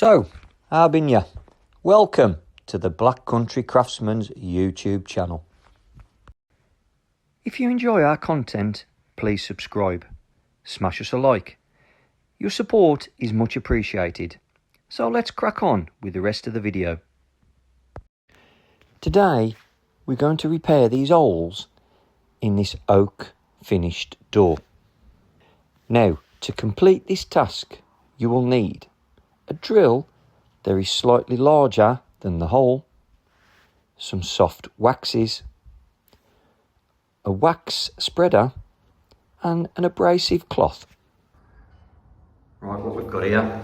So, how been ya? Welcome to the Black Country Craftsman's YouTube channel. If you enjoy our content, please subscribe. Smash us a like. Your support is much appreciated. So let's crack on with the rest of the video. Today, we're going to repair these holes in this oak finished door. Now, to complete this task, you will need a drill that is slightly larger than the hole, some soft waxes, a wax spreader and an abrasive cloth. Right, what we've got here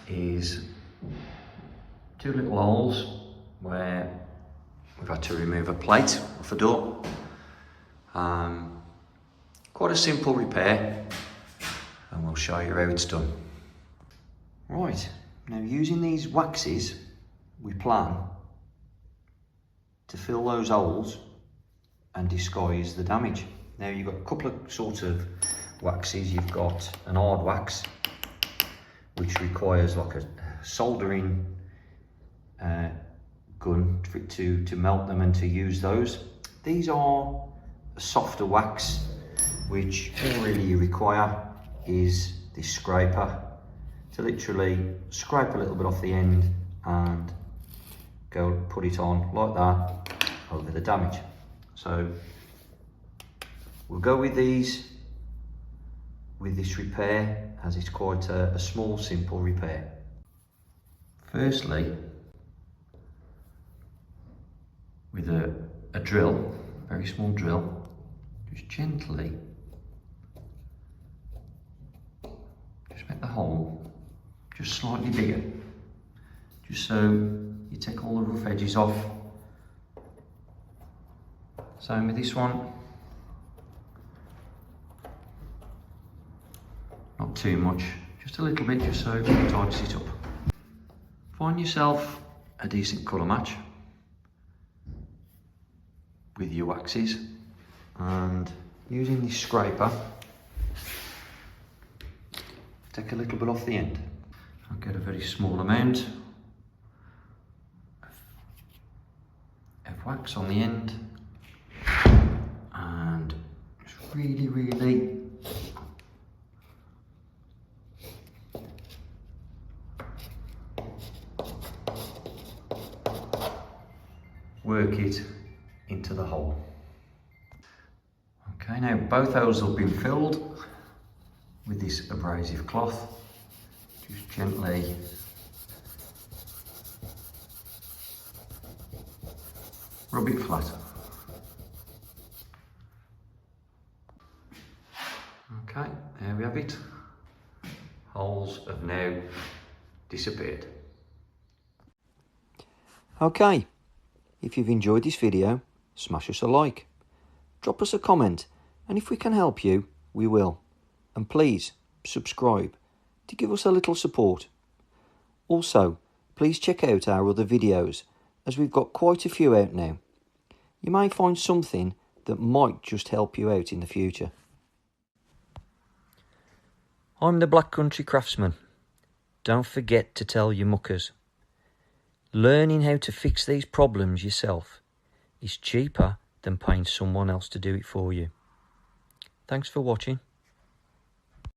is two little holes where we've had to remove a plate off the door. Quite a simple repair, and we'll show you how it's done. Right, now using these waxes, we plan to fill those holes and disguise the damage. Now you've got a couple of sort of waxes. You've got an hard wax, which requires like a soldering gun for it to melt them and to use those. These are a softer wax, which all really you require is this scraper to literally scrape a little bit off the end and go put it on like that over the damage. So we'll go with these with this repair, as it's quite a small, simple repair. Firstly, with a drill, very small drill, just gently make the hole just slightly bigger, just so you take all the rough edges off. Same with this one. Not too much, just a little bit, just so it tightens it up. Find yourself a decent colour match with your waxes, and using this scraper, take a little bit off the end. I'll get a very small amount of wax on the end, and just really work it into the hole. Okay, now both holes have been filled with this abrasive cloth. Just gently rub it flat. Okay, there we have it. Holes have now disappeared. Okay, if you've enjoyed this video, smash us a like, drop us a comment, and if we can help you, we will. And please subscribe to give us a little support. Also, please check out our other videos, as we've got quite a few out now. You may find something that might just help you out in the future. I'm the Black Country Craftsman. Don't forget to tell your muckers. Learning how to fix these problems yourself is cheaper than paying someone else to do it for you. Thanks for watching.